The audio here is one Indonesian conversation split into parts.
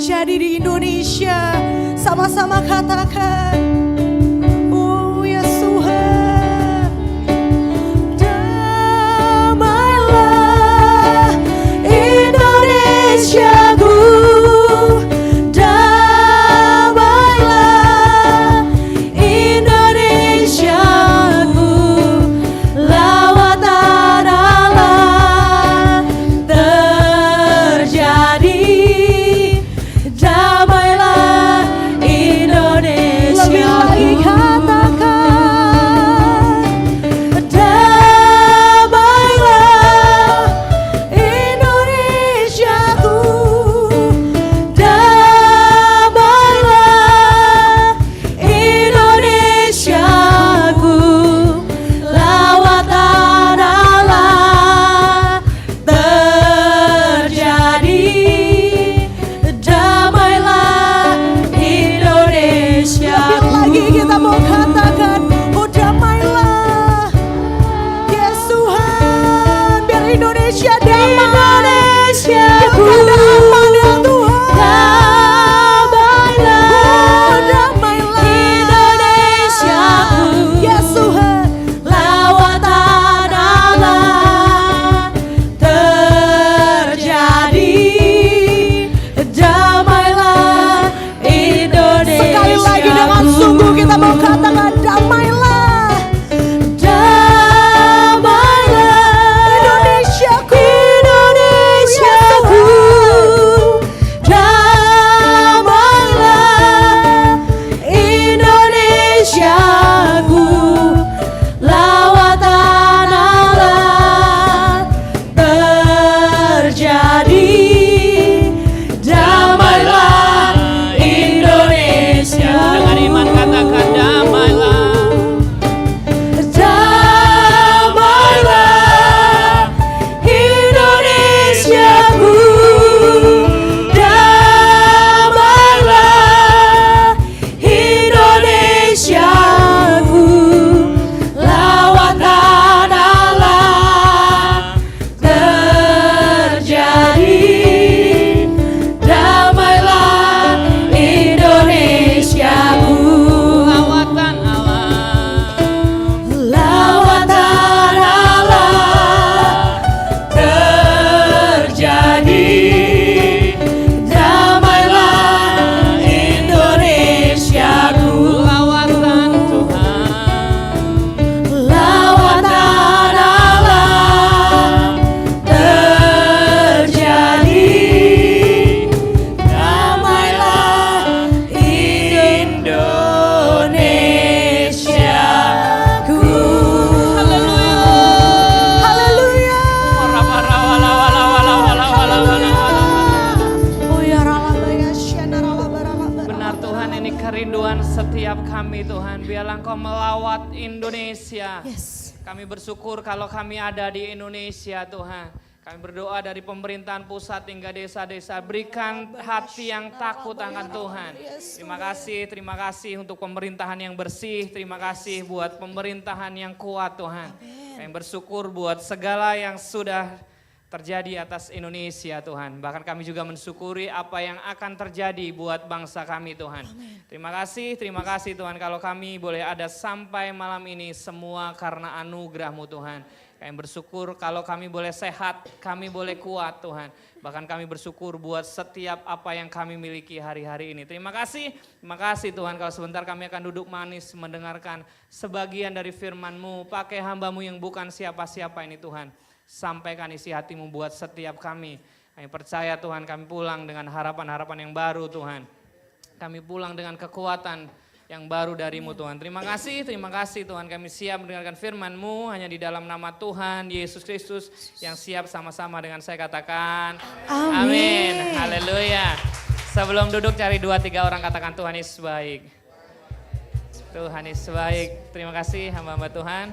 terjadi di Indonesia. Sama-sama katakan, oh ya Tuhan. Damailah Indonesiaku, damailah Indonesiaku, lawatan Allah terjadi. Damailah Indonesia. Lebih lagi katakan, damailah Indonesiaku, damailah Indonesiaku, lawatan Allah terjadi. Damailah Indonesia. Lagi kita mau katakan, oh damailah, yes Tuhan, biar Indonesia damai. Indonesiaku, aman ya Tuhan. Damailah, oh damailah Indonesiaku, yes Tuhan, lawatan Allah terjadi. Damailah Indonesia. Sekali lagi dengan sungguh kita mau katakan, damailah, damailah Indonesiaku, Indonesiaku, damailah Indonesiaku, lawatan Allah terjadi. Damailah Indonesia. Dengan iman katakan damailah. Damailah Indonesiaku, damailah Indonesiaku, lawatan Allah terjadi. Damailah Indonesiaku, Lawatan Allah. lawatan Allah terjadi. Damailah Indonesiaku, Lawatan Tuhan. lawatan Allah terjadi. Damailah Indonesiaku. Haleluya. Oh ya ralaba ya syana ralaba ralaba. Benar Tuhan, ini kerinduan setiap kami Tuhan. Biarlah Engkau melawat Indonesia. Yes. Kami bersyukur kalau kami ada di Indonesia Tuhan. Kami berdoa dari pemerintahan pusat hingga desa-desa. Berikan hati yang takut akan Tuhan. Terima kasih untuk pemerintahan yang bersih. Terima kasih buat pemerintahan yang kuat Tuhan. Kami bersyukur buat segala yang sudah terjadi atas Indonesia Tuhan. Bahkan kami juga mensyukuri apa yang akan terjadi buat bangsa kami Tuhan. Terima kasih Tuhan kalau kami boleh ada sampai malam ini semua karena anugerah-Mu Tuhan. Kami bersyukur kalau kami boleh sehat, kami boleh kuat Tuhan. Bahkan kami bersyukur buat setiap apa yang kami miliki hari-hari ini. Terima kasih Tuhan kalau sebentar kami akan duduk manis mendengarkan sebagian dari firman-Mu. Pakai hamba-Mu yang bukan siapa-siapa ini Tuhan. Sampaikan isi hati-Mu buat setiap kami. Kami percaya Tuhan, kami pulang dengan harapan-harapan yang baru Tuhan. Kami pulang dengan kekuatan yang baru dari-Mu Tuhan. Terima kasih Tuhan, kami siap mendengarkan firman-Mu hanya di dalam nama Tuhan Yesus Kristus yang siap sama-sama dengan saya katakan amin. Haleluya. Sebelum duduk cari 2-3 orang katakan Tuhan Yesus baik. Tuhan Yesus baik. Terima kasih hamba-hamba Tuhan.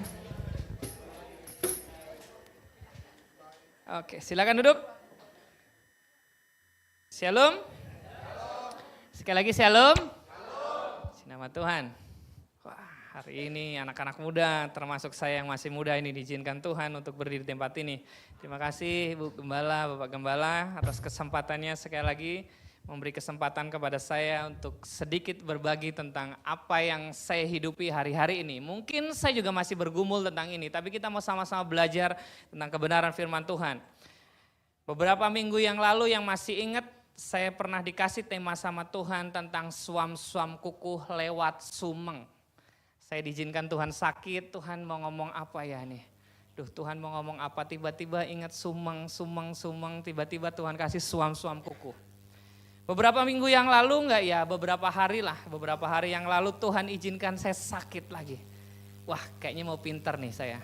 Oke, silakan duduk. Shalom. Sekali lagi shalom. Nama Tuhan. Wah, hari ini anak-anak muda, termasuk saya yang masih muda ini diizinkan Tuhan untuk berdiri di tempat ini. Terima kasih Ibu Gembala, Bapak Gembala atas kesempatannya sekali lagi memberi kesempatan kepada saya untuk sedikit berbagi tentang apa yang saya hidupi hari-hari ini. Mungkin saya juga masih bergumul tentang ini, tapi kita mau sama-sama belajar tentang kebenaran firman Tuhan. Beberapa minggu yang lalu yang masih ingat, saya pernah dikasih tema sama Tuhan tentang suam-suam kuku lewat sumeng. Saya diizinkan Tuhan sakit, Tuhan mau ngomong apa ya nih? Tuhan mau ngomong apa, tiba-tiba ingat sumeng, tiba-tiba Tuhan kasih suam-suam kuku. Beberapa minggu yang lalu beberapa hari yang lalu Tuhan izinkan saya sakit lagi. Wah, kayaknya mau pinter nih saya.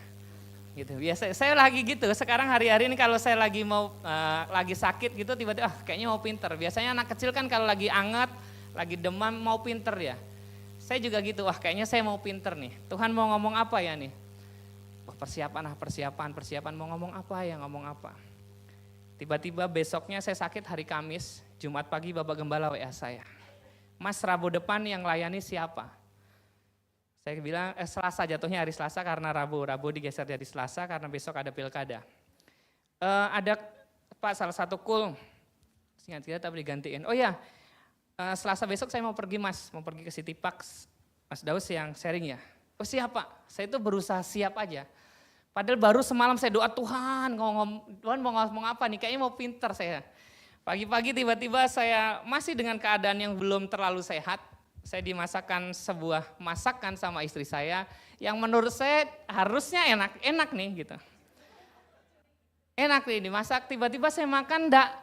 Gitu. Biasa saya lagi gitu. Sekarang hari-hari ini kalau saya lagi lagi sakit gitu tiba-tiba kayaknya mau pinter. Biasanya anak kecil kan kalau lagi anget, lagi demam mau pinter ya. Saya juga gitu. Wah, kayaknya saya mau pinter nih. Tuhan mau ngomong apa ya nih? Wah, persiapan mau ngomong apa. Tiba-tiba besoknya saya sakit hari Kamis, Jumat pagi Bapak Gembala WA saya. Mas, Rabu depan yang layani siapa? Saya bilang Selasa, jatuhnya hari Selasa karena Rabu digeser dari Selasa karena besok ada pilkada. Ada Pak salah satu ingat kita tapi digantiin. Oh ya, Selasa besok saya mau pergi Mas, mau pergi ke City Park. Mas Daus yang sharing ya. Oh siapa? Saya itu berusaha siap aja. Padahal baru semalam saya doa Tuhan mau ngomong apa nih, kayaknya mau pinter saya. Pagi-pagi tiba-tiba saya masih dengan keadaan yang belum terlalu sehat. Saya dimasakkan sebuah masakan sama istri saya yang menurut saya harusnya enak nih gitu. Enak nih dimasak, tiba-tiba saya makan enggak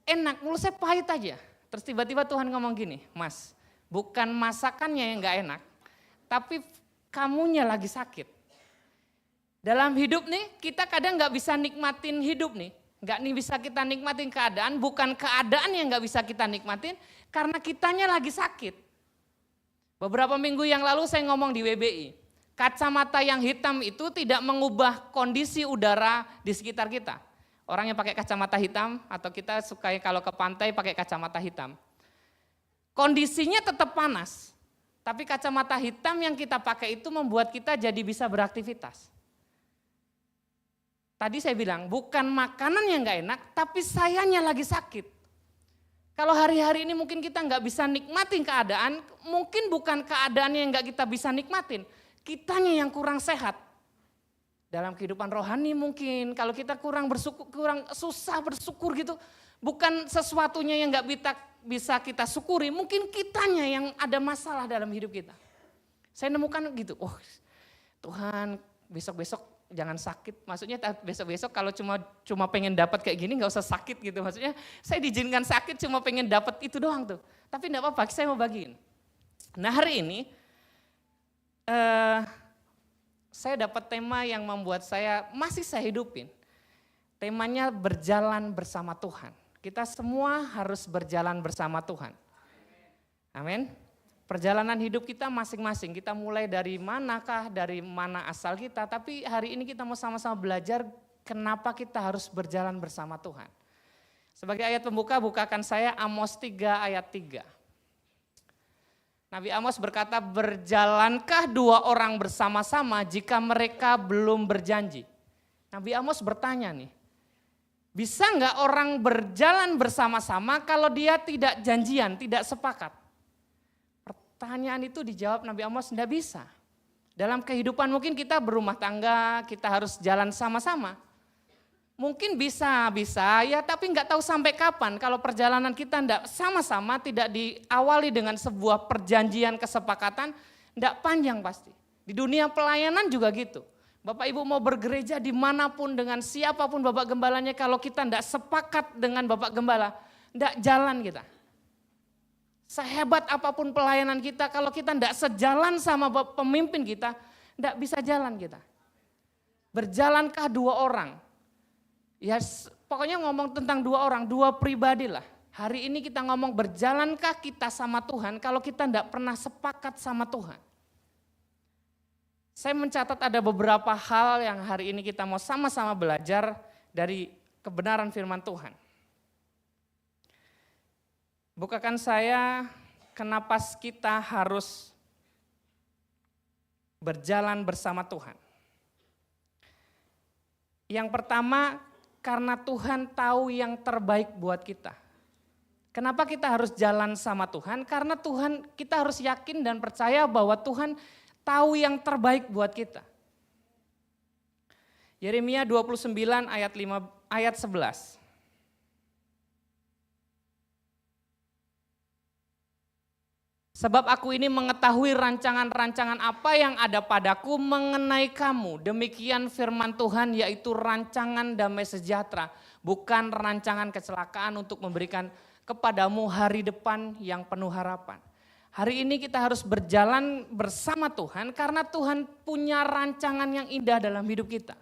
enak, mulut saya pahit aja. Terus tiba-tiba Tuhan ngomong gini, Mas, bukan masakannya yang enggak enak, tapi kamunya lagi sakit. Dalam hidup nih kita kadang nggak bisa nikmatin hidup nih. Nggak bisa kita nikmatin keadaan, bukan keadaan yang nggak bisa kita nikmatin karena kitanya lagi sakit. Beberapa minggu yang lalu saya ngomong di WBI, kacamata yang hitam itu tidak mengubah kondisi udara di sekitar kita. Orang yang pakai kacamata hitam atau kita suka kalau ke pantai pakai kacamata hitam. Kondisinya tetap panas, tapi kacamata hitam yang kita pakai itu membuat kita jadi bisa beraktivitas. Tadi saya bilang bukan makanan yang gak enak, tapi sayanya lagi sakit. Kalau hari-hari ini mungkin kita gak bisa nikmatin keadaan, mungkin bukan keadaan yang gak kita bisa nikmatin, kitanya yang kurang sehat. Dalam kehidupan rohani mungkin, kalau kita kurang susah bersyukur gitu, bukan sesuatunya yang gak bisa kita syukuri, mungkin kitanya yang ada masalah dalam hidup kita. Saya nemukan gitu, Tuhan besok-besok jangan sakit, maksudnya besok-besok kalau cuma pengen dapat kayak gini nggak usah sakit gitu, maksudnya saya diizinkan sakit cuma pengen dapat itu doang tuh, tapi enggak apa-apa, saya mau bagiin. Nah hari ini saya dapat tema yang membuat masih saya hidupin, temanya berjalan bersama Tuhan. Kita semua harus berjalan bersama Tuhan, amin. Perjalanan hidup kita masing-masing, kita mulai dari manakah, dari mana asal kita, tapi hari ini kita mau sama-sama belajar kenapa kita harus berjalan bersama Tuhan. Sebagai ayat pembuka, bukakan saya Amos 3 ayat 3. Nabi Amos berkata, berjalankah dua orang bersama-sama jika mereka belum berjanji? Nabi Amos bertanya nih, bisa enggak orang berjalan bersama-sama kalau dia tidak janjian, tidak sepakat? Pertanyaan itu dijawab Nabi Amos, enggak bisa. Dalam kehidupan mungkin kita berumah tangga, kita harus jalan sama-sama. Mungkin bisa ya, tapi enggak tahu sampai kapan. Kalau perjalanan kita enggak sama-sama, tidak diawali dengan sebuah perjanjian kesepakatan, enggak panjang pasti. Di dunia pelayanan juga gitu. Bapak Ibu mau bergereja dimanapun dengan siapapun Bapak Gembalanya, kalau kita enggak sepakat dengan Bapak Gembala, enggak jalan kita. Sehebat apapun pelayanan kita, kalau kita tidak sejalan sama pemimpin kita, tidak bisa jalan kita. Berjalankah dua orang? Ya pokoknya ngomong tentang dua orang, dua pribadi lah. Hari ini kita ngomong berjalankah kita sama Tuhan kalau kita tidak pernah sepakat sama Tuhan. Saya mencatat ada beberapa hal yang hari ini kita mau sama-sama belajar dari kebenaran firman Tuhan. Bukakan saya kenapa kita harus berjalan bersama Tuhan. Yang pertama, karena Tuhan tahu yang terbaik buat kita. Kenapa kita harus jalan sama Tuhan? Karena Tuhan, kita harus yakin dan percaya bahwa Tuhan tahu yang terbaik buat kita. Yeremia 29 ayat 11. Sebab aku ini mengetahui rancangan-rancangan apa yang ada padaku mengenai kamu. Demikian firman Tuhan, yaitu rancangan damai sejahtera, bukan rancangan kecelakaan, untuk memberikan kepadamu hari depan yang penuh harapan. Hari ini kita harus berjalan bersama Tuhan karena Tuhan punya rancangan yang indah dalam hidup kita.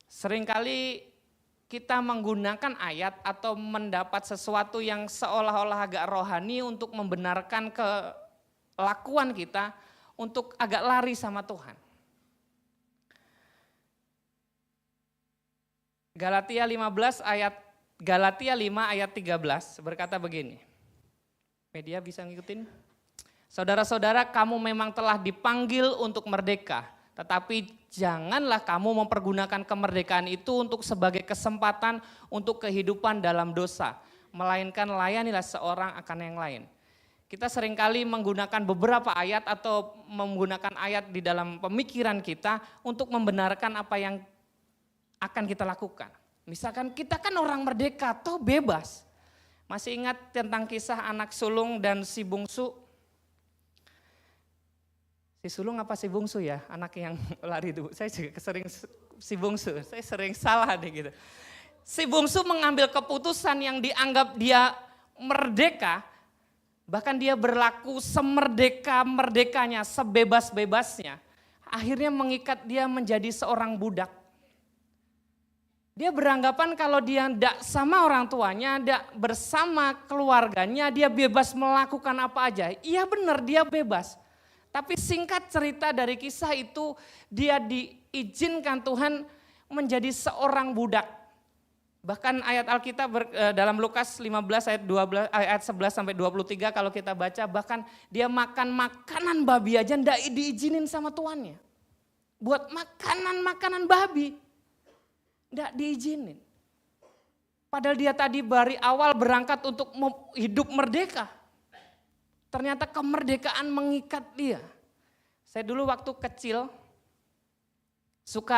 Seringkali kita menggunakan ayat atau mendapat sesuatu yang seolah-olah agak rohani untuk membenarkan kelakuan kita untuk agak lari sama Tuhan. Galatia 5 ayat 13 berkata begini. Media bisa ngikutin? Saudara-saudara, kamu memang telah dipanggil untuk merdeka. Tetapi janganlah kamu mempergunakan kemerdekaan itu untuk sebagai kesempatan untuk kehidupan dalam dosa. Melainkan layanilah seorang akan yang lain. Kita seringkali menggunakan beberapa ayat atau menggunakan ayat di dalam pemikiran kita untuk membenarkan apa yang akan kita lakukan. Misalkan kita kan orang merdeka, toh bebas. Masih ingat tentang kisah anak sulung dan si bungsu? Si sulung apa si bungsu ya, anak yang lari itu. Saya juga sering si bungsu, saya sering salah deh gitu. Si bungsu mengambil keputusan yang dianggap dia merdeka, bahkan dia berlaku semerdeka-merdekanya, sebebas-bebasnya. Akhirnya mengikat dia menjadi seorang budak. Dia beranggapan kalau dia tidak sama orang tuanya, tidak bersama keluarganya, dia bebas melakukan apa aja. Iya benar, dia bebas. Tapi singkat cerita dari kisah itu, dia diizinkan Tuhan menjadi seorang budak. Bahkan ayat Alkitab dalam Lukas 15 ayat 11 sampai 23 kalau kita baca, bahkan dia makan makanan babi aja enggak diizinin sama tuannya. Buat makanan babi, enggak diizinin. Padahal dia tadi dari awal berangkat untuk hidup merdeka. Ternyata kemerdekaan mengikat dia. Saya dulu waktu kecil saya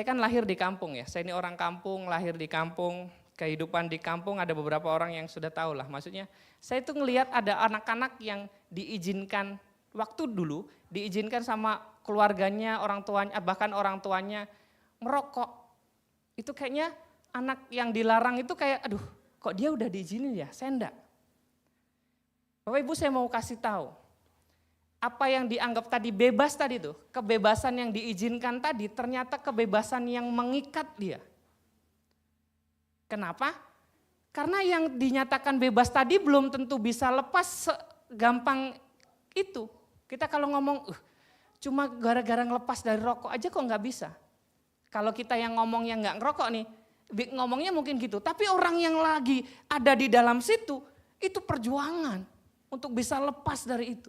kan lahir di kampung ya. Saya ini orang kampung, lahir di kampung, kehidupan di kampung ada beberapa orang yang sudah tahu lah. Maksudnya saya itu ngelihat ada anak-anak yang diizinkan, waktu dulu diizinkan sama keluarganya, orang tuanya, bahkan orang tuanya merokok. Itu kayaknya anak yang dilarang itu kayak aduh kok dia udah diizinin ya, saya enggak. Bapak Ibu saya mau kasih tahu, apa yang dianggap tadi bebas tadi tuh, kebebasan yang diizinkan tadi ternyata kebebasan yang mengikat dia. Kenapa? Karena yang dinyatakan bebas tadi belum tentu bisa lepas segampang itu. Kita kalau ngomong, cuma gara-gara ngelepas dari rokok aja kok nggak bisa. Kalau kita yang ngomong yang nggak ngerokok nih, ngomongnya mungkin gitu. Tapi orang yang lagi ada di dalam situ, itu perjuangan untuk bisa lepas dari itu.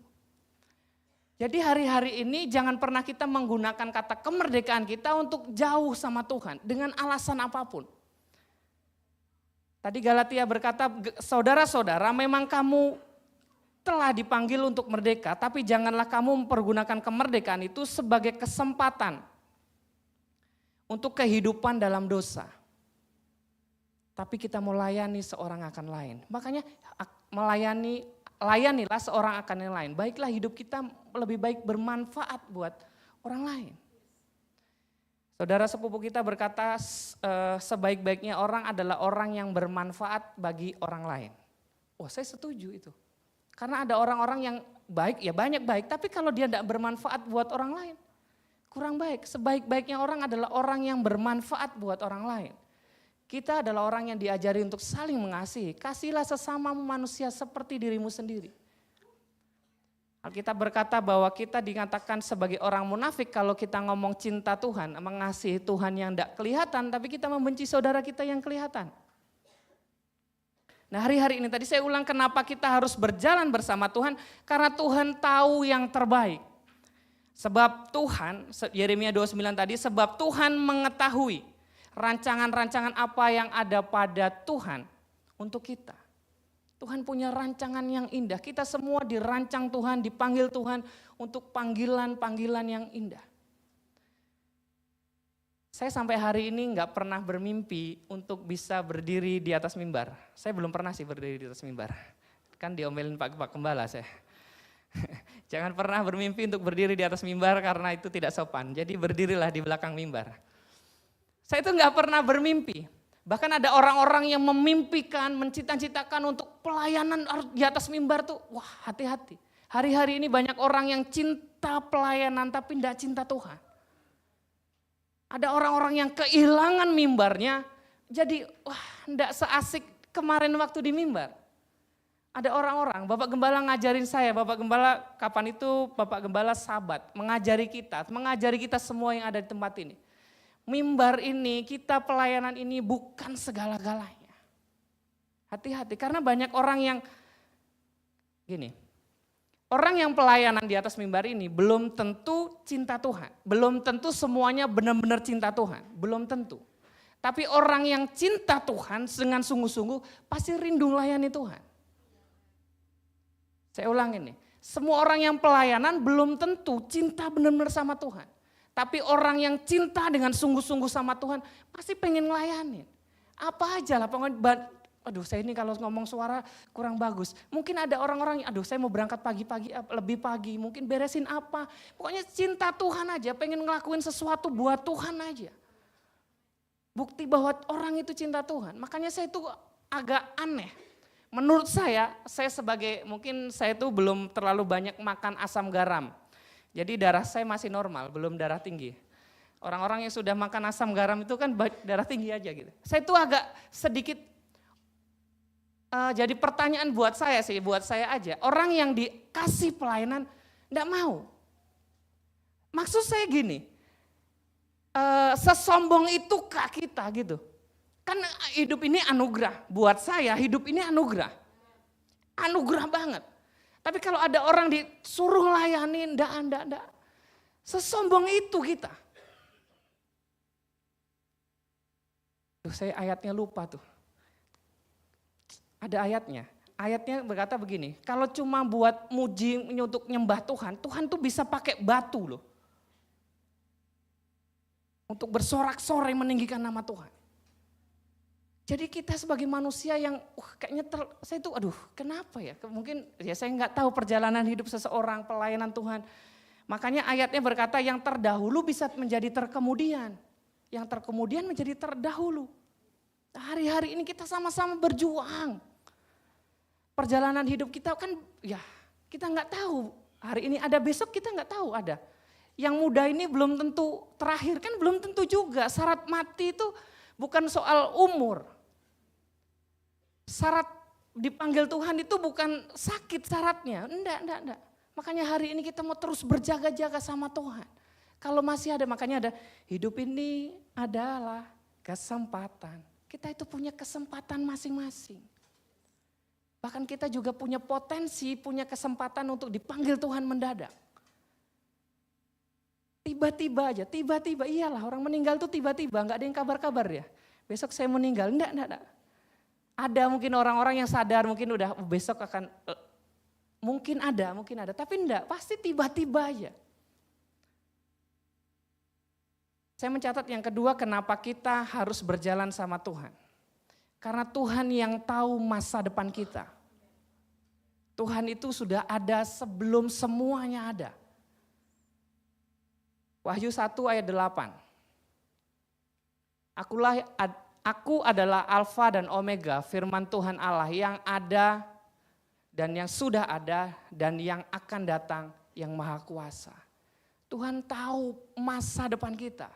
Jadi hari-hari ini jangan pernah kita menggunakan kata kemerdekaan kita untuk jauh sama Tuhan dengan alasan apapun. Tadi Galatia berkata, saudara-saudara memang kamu telah dipanggil untuk merdeka, tapi janganlah kamu mempergunakan kemerdekaan itu sebagai kesempatan untuk kehidupan dalam dosa. Tapi kita melayani seorang akan lain. Makanya layanilah seorang akan yang lain. Baiklah hidup kita lebih baik bermanfaat buat orang lain. Saudara sepupu kita berkata sebaik-baiknya orang adalah orang yang bermanfaat bagi orang lain. Wah saya setuju itu. Karena ada orang-orang yang baik, ya banyak baik. Tapi kalau dia tidak bermanfaat buat orang lain, kurang baik. Sebaik-baiknya orang adalah orang yang bermanfaat buat orang lain. Kita adalah orang yang diajari untuk saling mengasihi. Kasihilah sesama manusia seperti dirimu sendiri. Alkitab berkata bahwa kita dikatakan sebagai orang munafik kalau kita ngomong cinta Tuhan, mengasihi Tuhan yang tidak kelihatan, tapi kita membenci saudara kita yang kelihatan. Nah hari-hari ini tadi saya ulang kenapa kita harus berjalan bersama Tuhan, karena Tuhan tahu yang terbaik. Sebab Tuhan, Yeremia 29 tadi, sebab Tuhan mengetahui rancangan-rancangan apa yang ada pada Tuhan untuk kita. Tuhan punya rancangan yang indah. Kita semua dirancang Tuhan, dipanggil Tuhan untuk panggilan-panggilan yang indah. Saya sampai hari ini nggak pernah bermimpi untuk bisa berdiri di atas mimbar. Saya belum pernah sih berdiri di atas mimbar. Kan diomelin Pak Gembala saya. Jangan pernah bermimpi untuk berdiri di atas mimbar karena itu tidak sopan. Jadi berdirilah di belakang mimbar. Saya itu nggak pernah bermimpi. Bahkan ada orang-orang yang memimpikan, mencita-citakan untuk pelayanan di atas mimbar tuh. Wah, hati-hati. Hari-hari ini banyak orang yang cinta pelayanan tapi tidak cinta Tuhan. Ada orang-orang yang kehilangan mimbarnya, jadi wah tidak seasik kemarin waktu di mimbar. Ada orang-orang, Bapak Gembala ngajarin saya, Bapak Gembala kapan itu Bapak Gembala Sabat, mengajari kita semua yang ada di tempat ini. Mimbar ini, kita pelayanan ini bukan segala-galanya. Hati-hati, karena banyak orang yang, gini, orang yang pelayanan di atas mimbar ini belum tentu cinta Tuhan. Belum tentu semuanya benar-benar cinta Tuhan, belum tentu. Tapi orang yang cinta Tuhan dengan sungguh-sungguh pasti rindu melayani Tuhan. Saya ulang ini, semua orang yang pelayanan belum tentu cinta benar-benar sama Tuhan. Tapi orang yang cinta dengan sungguh-sungguh sama Tuhan pasti pengen ngelayanin. Apa aja lah, aduh saya ini kalau ngomong suara kurang bagus. Mungkin ada orang-orang yang aduh saya mau berangkat pagi-pagi, lebih pagi, mungkin beresin apa. Pokoknya cinta Tuhan aja, pengen ngelakuin sesuatu buat Tuhan aja. Bukti bahwa orang itu cinta Tuhan. Makanya saya itu agak aneh. Menurut saya sebagai, mungkin saya itu belum terlalu banyak makan asam garam. Jadi darah saya masih normal, belum darah tinggi. Orang-orang yang sudah makan asam garam itu kan darah tinggi aja gitu. Saya itu agak sedikit, jadi pertanyaan buat saya aja. Orang yang dikasih pelayanan enggak mau. Maksud saya gini, sesombong itukah kita gitu. Kan hidup ini anugerah, buat saya hidup ini anugerah. Anugerah banget. Tapi kalau ada orang disuruh ngelayanin, enggak. Sesombong itu kita. Tuh, saya ayatnya lupa tuh. Ada ayatnya. Ayatnya berkata begini, kalau cuma buat muji untuk nyembah Tuhan, Tuhan tuh bisa pakai batu loh. Untuk bersorak-sorai meninggikan nama Tuhan. Jadi kita sebagai manusia yang kayaknya saya tuh aduh kenapa ya, mungkin ya saya nggak tahu perjalanan hidup seseorang pelayanan Tuhan. Makanya ayatnya berkata yang terdahulu bisa menjadi terkemudian. Yang terkemudian menjadi terdahulu. Hari-hari ini kita sama-sama berjuang. Perjalanan hidup kita kan ya kita nggak tahu hari ini ada, besok kita nggak tahu ada. Yang muda ini belum tentu terakhir, kan belum tentu juga. Syarat mati itu bukan soal umur. Syarat dipanggil Tuhan itu bukan sakit syaratnya, enggak. Makanya hari ini kita mau terus berjaga-jaga sama Tuhan. Kalau masih ada, makanya ada hidup ini adalah kesempatan. Kita itu punya kesempatan masing-masing. Bahkan kita juga punya potensi, punya kesempatan untuk dipanggil Tuhan mendadak. Tiba-tiba aja, iyalah orang meninggal tuh tiba-tiba, enggak ada yang kabar-kabar ya. Besok saya meninggal, enggak. Ada mungkin orang-orang yang sadar mungkin udah besok akan, mungkin ada, tapi enggak, pasti tiba-tiba aja. Saya mencatat yang kedua, kenapa kita harus berjalan sama Tuhan. Karena Tuhan yang tahu masa depan kita. Tuhan itu sudah ada sebelum semuanya ada. Wahyu 1 ayat 8. Aku adalah Alfa dan Omega, firman Tuhan Allah yang ada dan yang sudah ada dan yang akan datang, yang maha kuasa. Tuhan tahu masa depan kita.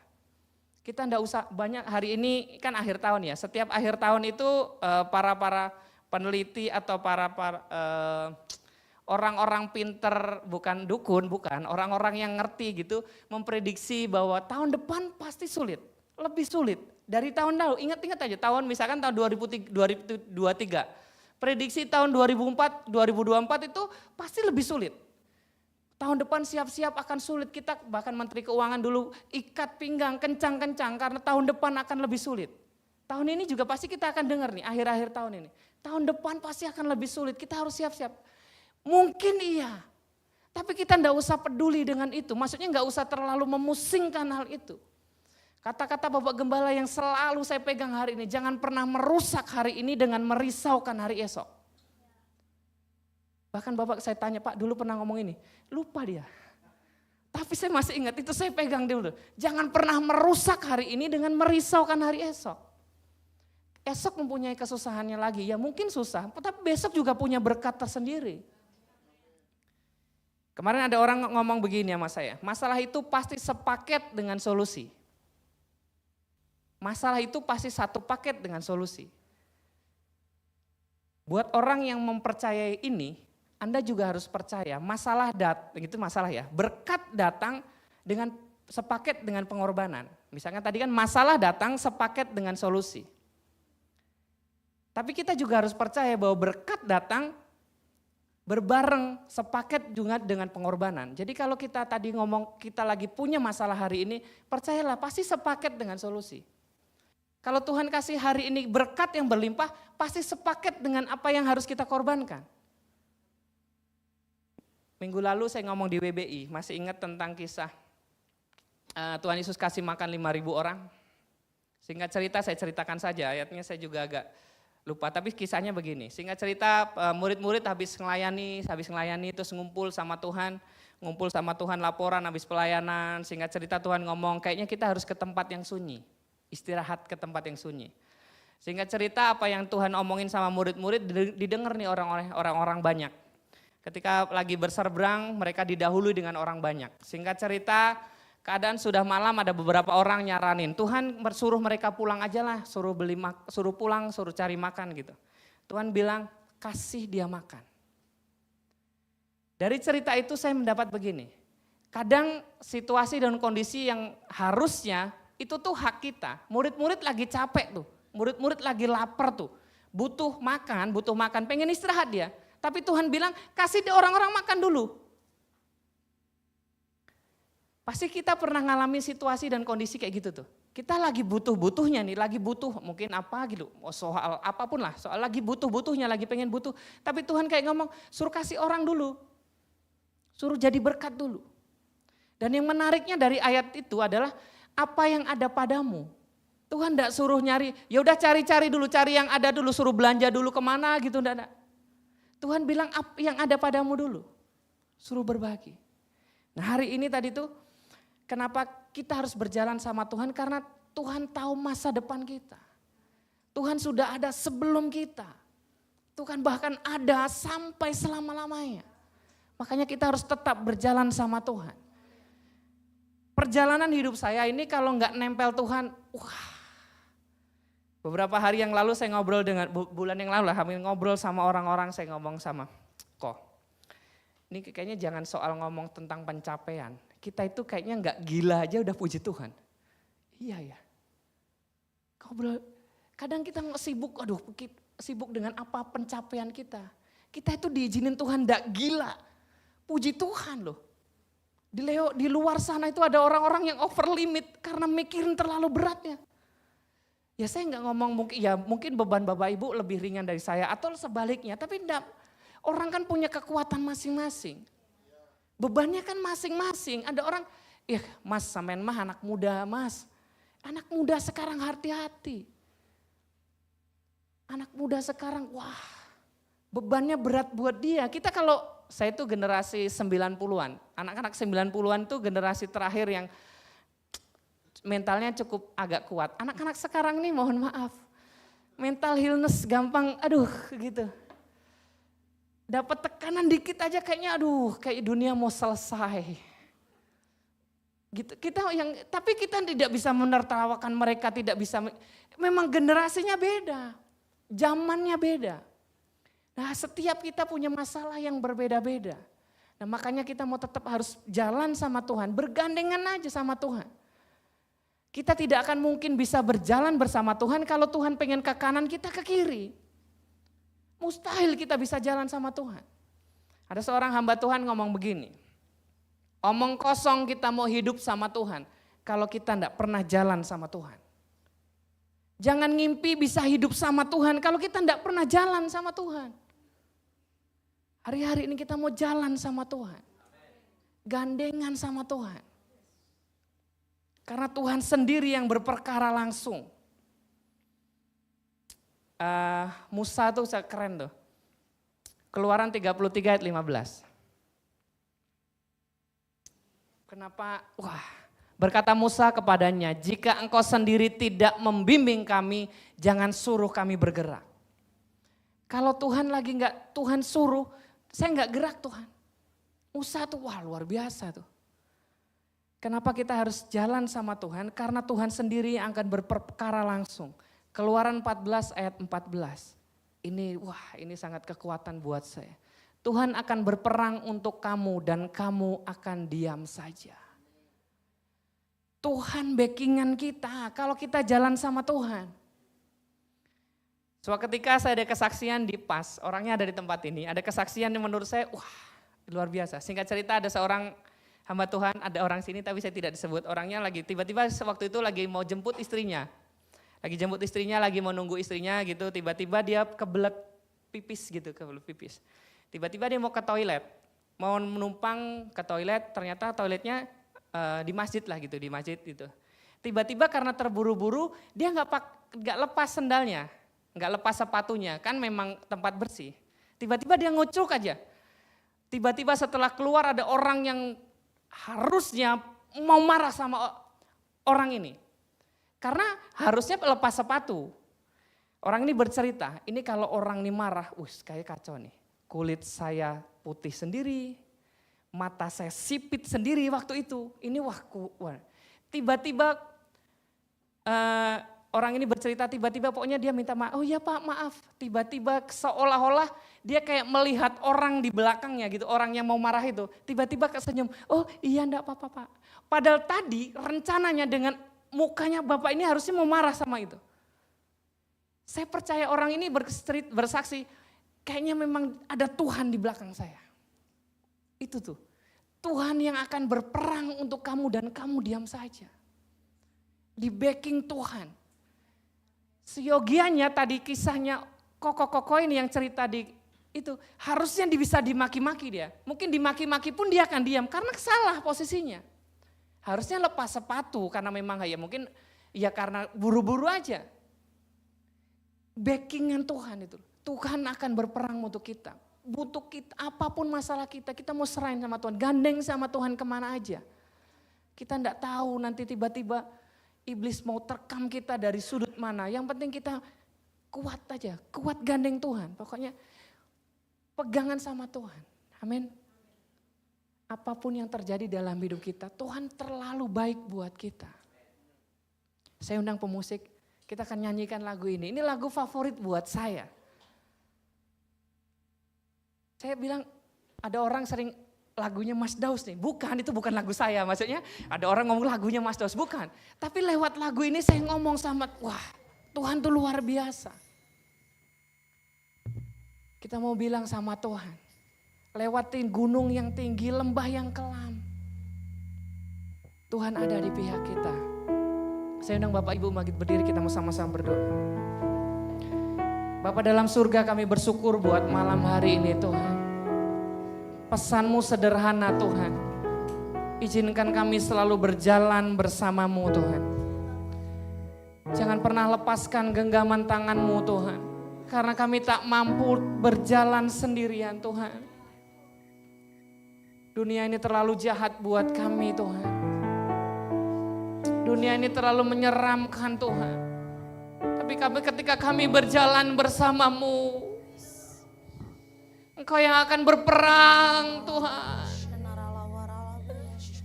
Kita enggak usah banyak, hari ini kan akhir tahun ya, setiap akhir tahun itu para peneliti atau para orang-orang pinter, bukan dukun, bukan, orang-orang yang ngerti gitu, memprediksi bahwa tahun depan pasti sulit, lebih sulit dari tahun lalu. Ingat-ingat aja, misalkan tahun 2023, prediksi tahun 2024 itu pasti lebih sulit. Tahun depan siap-siap akan sulit. Kita bahkan Menteri Keuangan dulu ikat pinggang kencang-kencang karena tahun depan akan lebih sulit. Tahun ini juga pasti kita akan dengar nih akhir-akhir tahun ini. Tahun depan pasti akan lebih sulit, kita harus siap-siap. Mungkin iya, tapi kita enggak usah peduli dengan itu. Maksudnya enggak usah terlalu memusingkan hal itu. Kata-kata Bapak Gembala yang selalu saya pegang hari ini, jangan pernah merusak hari ini dengan merisaukan hari esok. Bahkan Bapak saya tanya, Pak dulu pernah ngomong ini, lupa dia. Tapi saya masih ingat, itu saya pegang dulu. Jangan pernah merusak hari ini dengan merisaukan hari esok. Esok mempunyai kesusahannya lagi, ya mungkin susah, tapi besok juga punya berkat tersendiri. Kemarin ada orang ngomong begini sama saya, masalah itu pasti sepaket dengan solusi. Masalah itu pasti satu paket dengan solusi. Buat orang yang mempercayai ini, Anda juga harus percaya masalah ya, berkat datang dengan sepaket dengan pengorbanan. Misalnya tadi kan masalah datang sepaket dengan solusi. Tapi kita juga harus percaya bahwa berkat datang berbareng sepaket juga dengan pengorbanan. Jadi kalau kita tadi ngomong kita lagi punya masalah hari ini, percayalah pasti sepaket dengan solusi. Kalau Tuhan kasih hari ini berkat yang berlimpah, pasti sepaket dengan apa yang harus kita korbankan. Minggu lalu saya ngomong di WBI, masih ingat tentang kisah Tuhan Yesus kasih makan 5.000 orang. Singkat cerita saya ceritakan saja, ayatnya saya juga agak lupa, tapi kisahnya begini. Singkat cerita murid-murid habis ngelayani terus ngumpul sama Tuhan laporan habis pelayanan. Singkat cerita Tuhan ngomong kayaknya kita harus ke tempat yang sunyi, istirahat ke tempat yang sunyi. Singkat cerita apa yang Tuhan omongin sama murid-murid didengar nih orang-orang banyak. Ketika lagi berserbrang mereka didahului dengan orang banyak. Singkat cerita keadaan sudah malam, ada beberapa orang nyaranin, Tuhan suruh mereka pulang aja lah, suruh pulang, suruh cari makan gitu. Tuhan bilang, kasih dia makan. Dari cerita itu saya mendapat begini, kadang situasi dan kondisi yang harusnya itu tuh hak kita. Murid-murid lagi capek tuh, murid-murid lagi lapar tuh, butuh makan, pengen istirahat dia. Tapi Tuhan bilang, kasih dia orang-orang makan dulu. Pasti kita pernah ngalamin situasi dan kondisi kayak gitu tuh. Kita lagi butuh-butuhnya nih, lagi butuh mungkin apa gitu, soal apapun lah, soal lagi butuh-butuhnya, lagi pengen butuh. Tapi Tuhan kayak ngomong, suruh kasih orang dulu, suruh jadi berkat dulu. Dan yang menariknya dari ayat itu adalah apa yang ada padamu. Tuhan enggak suruh nyari, ya udah cari-cari dulu, cari yang ada dulu, suruh belanja dulu kemana gitu, enggak. Tuhan bilang yang ada padamu dulu, suruh berbagi. Nah hari ini tadi tuh, kenapa kita harus berjalan sama Tuhan? Karena Tuhan tahu masa depan kita. Tuhan sudah ada sebelum kita. Tuhan bahkan ada sampai selama-lamanya. Makanya kita harus tetap berjalan sama Tuhan. Perjalanan hidup saya ini kalau nggak nempel Tuhan, wah. Beberapa hari yang lalu saya ngobrol bulan yang lalu lah, ngobrol sama orang-orang, saya ngomong sama, ini kayaknya jangan soal ngomong tentang pencapaian. Kita itu kayaknya nggak gila aja udah puji Tuhan. Iya ya. Kadang kita sibuk dengan apa pencapaian kita. Kita itu diizinin Tuhan nggak gila. Puji Tuhan loh. Di luar sana itu ada orang-orang yang over limit karena mikirin terlalu beratnya. Ya saya nggak ngomong mungkin beban Bapak Ibu lebih ringan dari saya atau sebaliknya. Tapi enggak, orang kan punya kekuatan masing-masing. Bebannya kan masing-masing. Ada orang, mas sampean mah anak muda mas. Anak muda sekarang hati-hati. Anak muda sekarang wah bebannya berat buat dia. Kita kalau saya itu generasi 90-an. Anak-anak 90-an itu generasi terakhir yang mentalnya cukup agak kuat. Anak-anak sekarang nih mohon maaf. Mental illness gampang gitu. Dapat tekanan dikit aja kayaknya kayak dunia mau selesai. Gitu. Tapi kita tidak bisa menertawakan mereka, tidak bisa, memang generasinya beda, zamannya beda. Nah setiap kita punya masalah yang berbeda-beda. Nah makanya kita mau tetap harus jalan sama Tuhan, bergandengan aja sama Tuhan. Kita tidak akan mungkin bisa berjalan bersama Tuhan kalau Tuhan pengen ke kanan kita ke kiri. Mustahil kita bisa jalan sama Tuhan. Ada seorang hamba Tuhan ngomong begini. Omong kosong kita mau hidup sama Tuhan kalau kita tidak pernah jalan sama Tuhan. Jangan ngimpi bisa hidup sama Tuhan kalau kita tidak pernah jalan sama Tuhan. Hari-hari ini kita mau jalan sama Tuhan. Gandengan sama Tuhan. Karena Tuhan sendiri yang berperkara langsung. Musa tuh keren tuh. Keluaran 33 ayat 15. Kenapa? Berkata Musa kepadanya, jika engkau sendiri tidak membimbing kami, jangan suruh kami bergerak. Kalau Tuhan lagi Tuhan suruh, saya enggak gerak Tuhan. Musa tuh luar biasa tuh. Kenapa kita harus jalan sama Tuhan? Karena Tuhan sendiri yang akan berperkara langsung. Keluaran 14 ayat 14. Ini sangat kekuatan buat saya. Tuhan akan berperang untuk kamu dan kamu akan diam saja. Tuhan backingan kita kalau kita jalan sama Tuhan. Suatu ketika saya ada kesaksian di PAS, orangnya ada di tempat ini, ada kesaksian yang menurut saya luar biasa. Singkat cerita ada seorang hamba Tuhan, ada orang sini tapi saya tidak disebut. Orangnya lagi tiba-tiba waktu itu lagi mau jemput istrinya. Lagi mau nunggu istrinya gitu, tiba-tiba dia kebelet pipis. Tiba-tiba dia mau ke toilet, mau menumpang ke toilet, ternyata toiletnya di masjid gitu. Tiba-tiba karena terburu-buru dia nggak lepas sendalnya, nggak lepas sepatunya, kan memang tempat bersih. Tiba-tiba dia ngucuk aja. Tiba-tiba setelah keluar ada orang yang harusnya mau marah sama orang ini. Karena harusnya lepas sepatu. Orang ini bercerita, ini kalau orang ini marah, kayak kacau nih. Kulit saya putih sendiri, mata saya sipit sendiri waktu itu. Ini tiba-tiba orang ini bercerita, tiba-tiba pokoknya dia minta maaf. Oh ya Pak, maaf. Tiba-tiba seolah-olah dia kayak melihat orang di belakangnya gitu, orang yang mau marah itu. Tiba-tiba kesenyum, oh iya enggak apa-apa Pak. Padahal tadi rencananya dengan mukanya Bapak ini harusnya mau marah sama itu. Saya percaya orang ini bersaksi, kayaknya memang ada Tuhan di belakang saya. Itu tuh, Tuhan yang akan berperang untuk kamu dan kamu diam saja. Di backing Tuhan. Seyogianya tadi kisahnya Koko ini yang cerita di itu, harusnya bisa dimaki-maki dia. Mungkin dimaki-maki pun dia akan diam karena salah posisinya. Harusnya lepas sepatu karena memang mungkin karena buru-buru aja. Backingan Tuhan itu. Tuhan akan berperang untuk kita. Butuh kita, apapun masalah kita mau serahin sama Tuhan. Gandeng sama Tuhan kemana aja. Kita enggak tahu nanti tiba-tiba iblis mau terkam kita dari sudut mana. Yang penting kita kuat aja, kuat gandeng Tuhan. Pokoknya pegangan sama Tuhan. Amin. Apapun yang terjadi dalam hidup kita, Tuhan terlalu baik buat kita. Saya undang pemusik, kita akan nyanyikan lagu ini. Ini lagu favorit buat saya. Saya bilang ada orang sering lagunya Mas Daus nih. Bukan, itu bukan lagu saya. Maksudnya ada orang ngomong lagunya Mas Daus, bukan. Tapi lewat lagu ini saya ngomong sama, Tuhan tuh luar biasa. Kita mau bilang sama Tuhan, lewatin gunung yang tinggi, lembah yang kelam. Tuhan ada di pihak kita. Saya undang Bapak Ibu bangkit berdiri, kita mau sama-sama berdoa. Bapak dalam surga, kami bersyukur buat malam hari ini Tuhan. Pesan-Mu sederhana Tuhan. Izinkan kami selalu berjalan bersama-Mu Tuhan. Jangan pernah lepaskan genggaman tangan-Mu Tuhan. Karena kami tak mampu berjalan sendirian Tuhan. Dunia ini terlalu jahat buat kami Tuhan. Dunia ini terlalu menyeramkan Tuhan. Tapi ketika kami berjalan bersama-Mu, Engkau yang akan berperang Tuhan.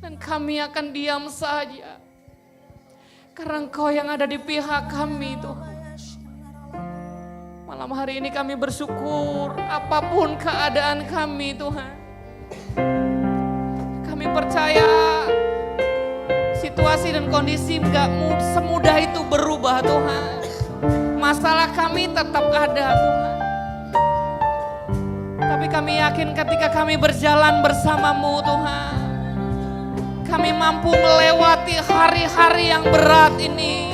Dan kami akan diam saja. Karena Engkau yang ada di pihak kami Tuhan. Malam hari ini kami bersyukur apapun keadaan kami Tuhan. Kami percaya situasi dan kondisi gak semudah itu berubah Tuhan. Masalah kami tetap ada Tuhan. Tapi kami yakin ketika kami berjalan bersama-Mu Tuhan, kami mampu melewati hari-hari yang berat ini.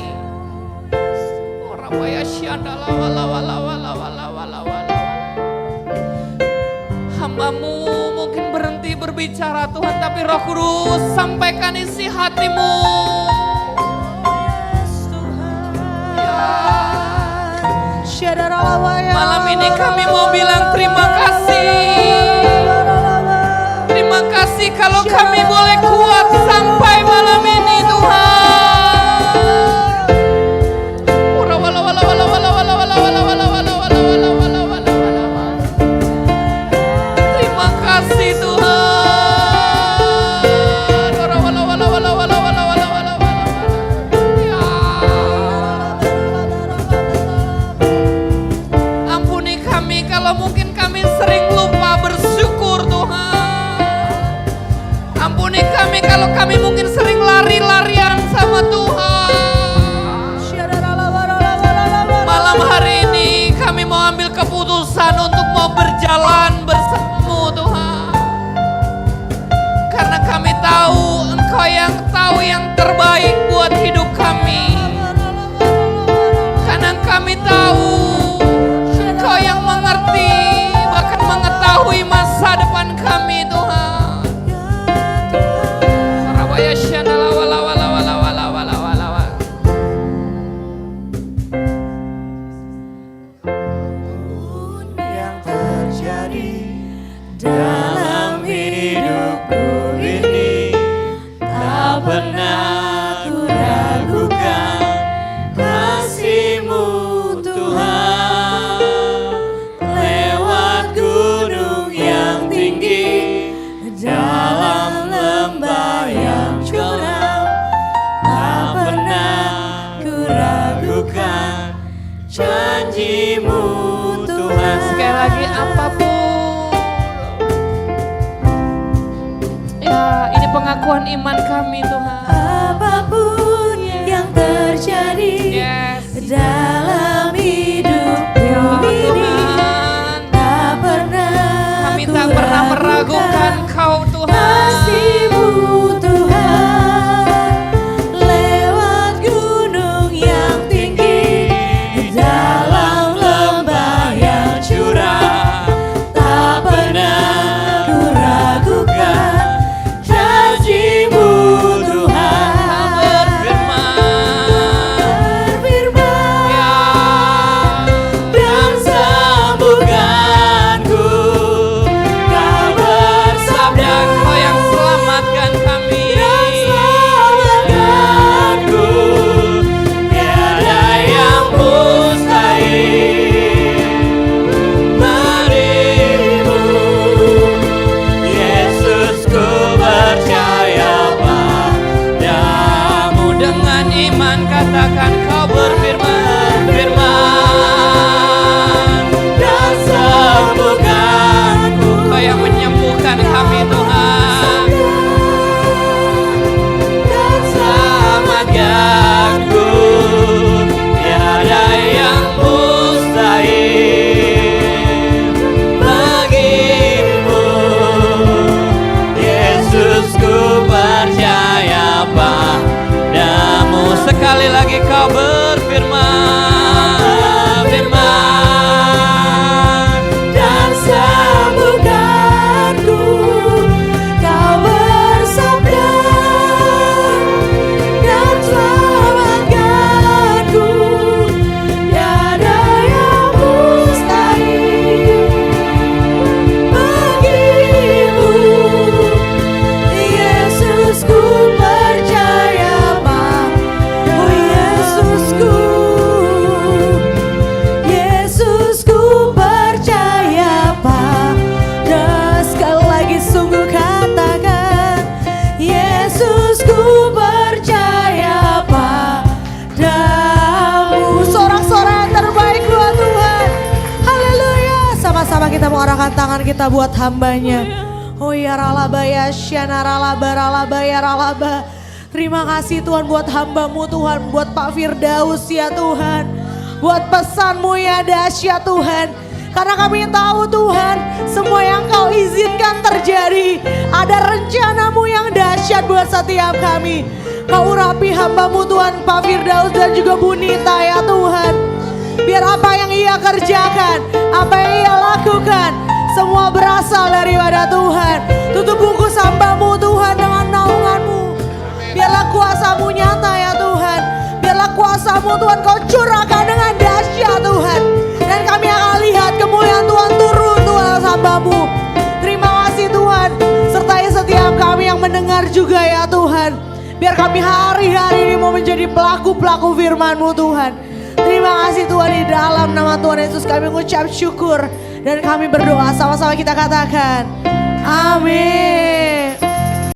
Hamba-Mu mungkin berhenti berbicara Tuhan, tapi Roh Kudus sampaikan isi hati-Mu. Malam ini kami mau bilang terima kasih. Terima kasih kalau kami boleh kuat sampai malam ini Tuhan. Terima kasih Tuhan. Ampuni kami kalau mungkin kami sering lupa bersyukur Tuhan. Ampuni kami kalau kami mungkin sering lari-larian sama Tuhan. Malam hari ini kami mau ambil keputusan untuk mau berjalan bersama-Mu Tuhan. Karena kami tahu Engkau yang tahu yang terbaik buat hidup kami. Karena kami tahu Engkau yang mengerti, bahkan mengetahui masa depan kami Tuhan. Surabaya Shanala wala wala wala wala wala wala wala. Yang terjadi dalam hidupku ini, tak pernah ku ragukan kasih-Mu Tuhan. Lewat gunung yang tinggi, dalam lembah yang curam, tak pernah ku ragukan janji-Mu Tuhan. Sekali lagi apapun, ya ini pengakuan iman kami Tuhan. Apapun yang terjadi Yes. dalam hidupku Ya ini, Tuhan, tak pernah kami ku tak pernah meragukan Kau Tuhan. kasih-Mu Tuhan. Lewat gunung yang tinggi, dalam lembah yang curam, tak pernah ku ragukan janji-Mu Tuhan. Berfirman Ya, dan sembuhkanku, Kau bersabda Kau yang selamatkan kami. selamatkanku, tiada yang mustahil bagimu. Yesus, ku percaya padamu. Dengan iman katakan Kau berfirman, firman. Dan sembuhkanku, Kau yang menyembuhkan kami Tuhan. dan Selamatkanku, tiada yang mustahil bagimu. Yesus, ku percaya padamu. sekali lagi Kau berfirman, firman. Dan sembuhkanku, Kau bersabda, dan selamatkanku, tiada yang mustahil bagimu. Yesusku percaya padamu. Yesusku percaya pada. Sekali lagi sungguh katakan, Yesusku percaya padamu. Sorak-sorai yang terbaik buat Tuhan. Haleluya. Sama-sama kita mau arahkan tangan kita buat hambanya. Oh ya ralaba ya syana ralaba ralaba ya ralaba. Terima kasih Tuhan buat hamba-Mu Tuhan, buat Pak Firdaus ya Tuhan. Buat pesan-Mu ya dahsyat Tuhan. Karena kami tahu Tuhan, semua yang Kau izinkan terjadi, ada rencanamu yang dahsyat buat setiap kami. Kau urapi hamba-Mu Tuhan, Pak Firdaus dan juga Bu Nita ya Tuhan. Biar apa yang ia kerjakan, apa yang ia lakukan, semua berasal daripada Tuhan. Tutup bungkus hamba-Mu Tuhan dengan naungan-Mu. Biarlah kuasa-Mu nyata ya Tuhan. Biarlah kuasa-Mu Tuhan Kau curahkan dengan dahsyat Tuhan. Dan kami akan lihat kemuliaan Tuhan turun Tuhan atas hamba-Mu. Terima kasih Tuhan. Sertai setiap kami yang mendengar juga ya Tuhan. Biar kami hari-hari ini mau menjadi pelaku-pelaku firman-Mu Tuhan. Terima kasih Tuhan, di dalam nama Tuhan Yesus kami mengucap syukur. Dan kami berdoa, sama-sama kita katakan amin.